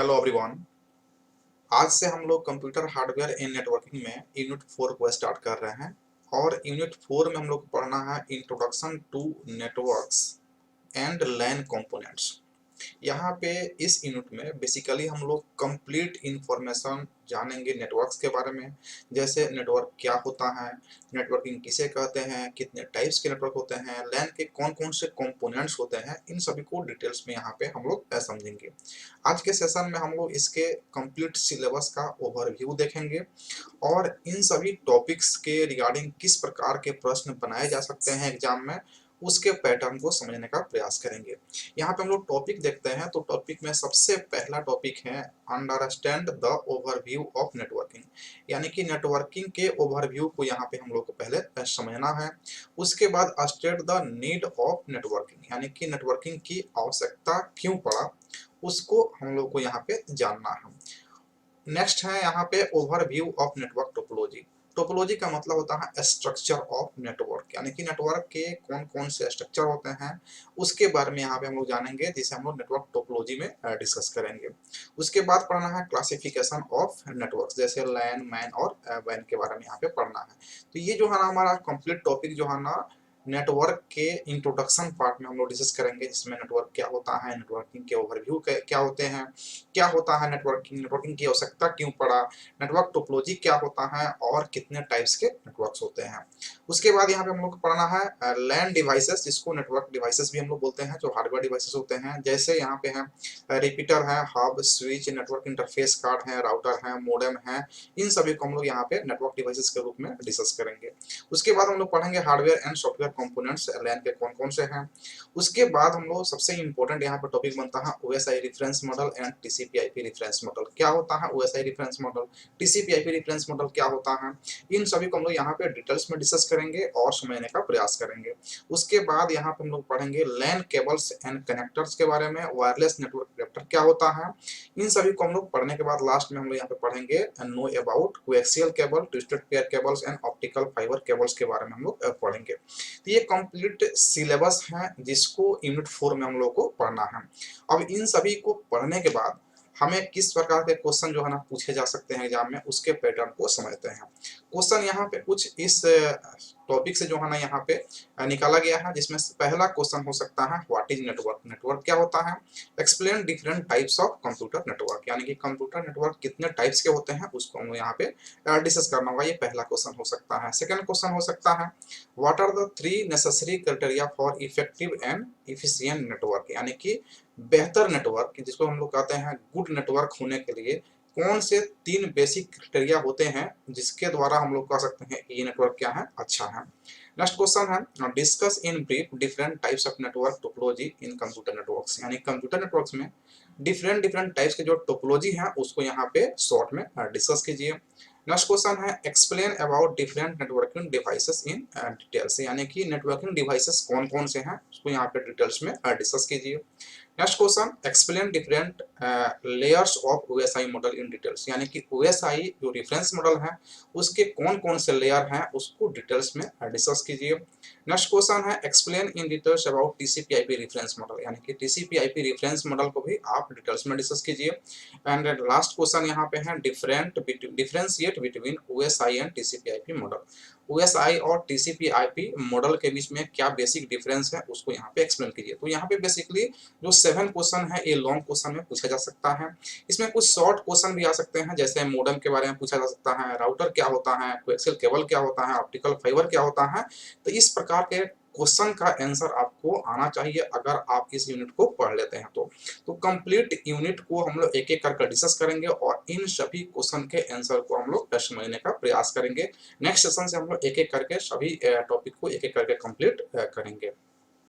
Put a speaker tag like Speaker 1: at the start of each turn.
Speaker 1: Hello everyone. आज से हम लोग कंप्यूटर हार्डवेयर एंड नेटवर्किंग में यूनिट 4 को स्टार्ट कर रहे हैं और यूनिट 4 में हम लोग को पढ़ना है introduction to networks and LAN components. यहाँ पे इस यूनिट में बेसिकली हम लोग कंप्लीट इंफॉर्मेशन जानेंगे नेटवर्क्स के बारे में, जैसे नेटवर्क क्या होता है, नेटवर्किंग किसे कहते हैं, कितने टाइप्स के नेटवर्क होते हैं, लैन के कौन कौन से कंपोनेंट्स होते हैं, इन सभी को डिटेल्स में यहाँ पे हम लोग समझेंगे। आज के सेशन में हम लोग इसके कंप्लीट सिलेबस का ओवरव्यू देखेंगे और इन सभी टॉपिक्स के रिगार्डिंग किस प्रकार के प्रश्न बनाए जा सकते हैं एग्जाम में, उसके पैटर्न को समझने का प्रयास करेंगे। यहाँ पे हम लोग टॉपिक देखते हैं तो टॉपिक में सबसे पहला टॉपिक है understand the overview of networking, यानी कि नेटवर्किंग के ओवरव्यू को यहाँ पे हम लोग को पहले समझना है। उसके बाद state the need of networking, यानी कि नेटवर्किंग की आवश्यकता क्यों पड़ा, उसको हम लोग को यहाँ पे जानना है। नेक्स्ट है यहाँ पे overview of network topology. Topology का मतलब होता है स्ट्रक्चर ऑफ नेटवर्क, यानी कि नेटवर्क के कौन कौन से स्ट्रक्चर होते हैं उसके बारे में यहाँ पे हम लोग जानेंगे, जिसे हम लोग नेटवर्क टोपोलॉजी में डिस्कस करेंगे। उसके बाद पढ़ना है क्लासिफिकेशन ऑफ नेटवर्क, जैसे लैन, मैन और वैन के बारे में यहाँ पे पढ़ना है। तो ये जो है ना हमारा कंप्लीट टॉपिक जो है ना नेटवर्क के इंट्रोडक्शन पार्ट में हम लोग डिस्कस करेंगे, जिसमें नेटवर्क क्या होता है, नेटवर्किंग के ओवरव्यू क्या होते हैं, क्या होता है नेटवर्किंग, नेटवर्किंग की आवश्यकता क्यों पड़ा, नेटवर्क टोपोलॉजी क्या होता है और कितने टाइप्स के नेटवर्क्स होते हैं। उसके बाद यहाँ पे हम लोग को पढ़ना है लैन डिवाइसेस, जिसको नेटवर्क डिवाइसेस भी हम लोग बोलते हैं, जो हार्डवेयर डिवाइसेस होते हैं। जैसे यहाँ पे है रिपीटर है, hub, switch, network interface card है, राउटर है, मोडेम है, इन सभी को हम लोग यहाँ पे नेटवर्क डिवाइसेस के रूप में डिस्कस करेंगे। उसके बाद हम लोग पढ़ेंगे हार्डवेयर एंड सॉफ्टवेयर कंपोनेंट्स, लैन के कौन कौन से हैं। उसके बाद हम लोग सबसे इंपॉर्टेंट यहाँ पे टॉपिक बनता है OSI reference model and टीसीपी/आईपी reference model. क्या होता है OSI reference model, टीसीपी/आईपी reference model क्या होता है, इन सभी को हम लोग यहाँ पे डिटेल्स में डिस्कस करेंगे और समझने का प्रयास करेंगे। उसके बाद यहाँ पे हम लोग पढ़ेंगे लैन केबल्स एंड कनेक्टर्स के बारे में, वायरलेस नेटवर्क एडेप्टर क्या होता है, इन सभी को हम लोग पढ़ने के बाद लास्ट में हम लोग यहाँ पे पढ़ेंगे know about coaxial cable, twisted pair cables and optical fibre cables के बारे में हम लोग पढ़ेंगे। तो ये कंप्लीट सिलेबस है जिसको यूनिट 4 में हम लोग को पढ़ना है। अब इन सभी को पढ़ने के बाद हमें किस प्रकार के क्वेश्चन जो है ना पूछे जा सकते हैं एग्जाम में, उसके पैटर्न को समझते हैं। क्वेश्चन यहाँ पे कुछ इस टॉपिक से जो है ना यहाँ पे निकाला गया है, जिसमें पहला क्वेश्चन हो सकता है व्हाट इज नेटवर्क, नेटवर्क क्या होता है, explain different types of computer network, यानी कि कंप्यूटर नेटवर्क कितने टाइप्स के होते हैं उसको हम यहाँ पे डिस्कस करना होगा। ये पहला क्वेश्चन हो सकता है। सेकंड क्वेश्चन हो सकता है what are the 3 necessary criteria for effective and efficient network, यानी कि बेहतर नेटवर्क, जिसको हम लोग कहते हैं गुड नेटवर्क होने के लिए कौन से 3 बेसिक क्राइटेरिया होते हैं जिसके द्वारा हम लोग कह सकते हैं कि ये नेटवर्क क्या है, अच्छा है। नेक्स्ट क्वेश्चन है discuss in brief different types of network topology in computer networks, यानी कंप्यूटर नेटवर्क्स में डिफरेंट टाइप्स के जो टोपोलॉजी है उसको यहाँ पे शॉर्ट में डिस्कस कीजिए। नेक्स्ट क्वेश्चन है explain about different networking devices in details, यानी कि नेटवर्किंग डिवाइसेस कौन कौन से हैं उसको यहाँ पे डिटेल्स में डिस्कस कीजिए। Next question explain different layers of OSI model in details, यानी कि ओएसआई जो रेफरेंस मॉडल है उसके कौन कौन से लेयर हैं उसको डिटेल्स में डिस्कस कीजिए। नेक्स्ट क्वेश्चन है explain in details about टीसीपी/आईपी reference model, यानी कि टीसीपी/आईपी रेफरेंस मॉडल को भी आप डिटेल्स में डिस्कस कीजिए। एंड लास्ट क्वेश्चन यहाँ पे है differentiate between OSI and टीसीपी/आईपी model, OSI और टीसीपी/आईपी मॉडल के बीच में क्या बेसिक डिफरेंस है उसको यहाँ पे एक्सप्लेन कीजिए। तो यहाँ पे बेसिकली जो 7 क्वेश्चन है ये लॉन्ग क्वेश्चन में पूछा जा सकता है। इसमें कुछ शॉर्ट क्वेश्चन भी आ सकते हैं, जैसे मॉडेम के बारे में पूछा जा सकता है, राउटर क्या होता है, कोएक्सियल केबल क्या होता है, ऑप्टिकल फाइबर क्या होता है। तो इस प्रकार के क्वेश्चन का आंसर आपको आना चाहिए अगर आप इस यूनिट को पढ़ लेते हैं तो कंप्लीट यूनिट को हम लोग एक एक करके डिस्कस करेंगे और इन सभी क्वेश्चन के आंसर को हम लोग समझने का प्रयास करेंगे। नेक्स्ट सेशन से हम लोग एक एक करके सभी टॉपिक को एक एक करके कंप्लीट करेंगे।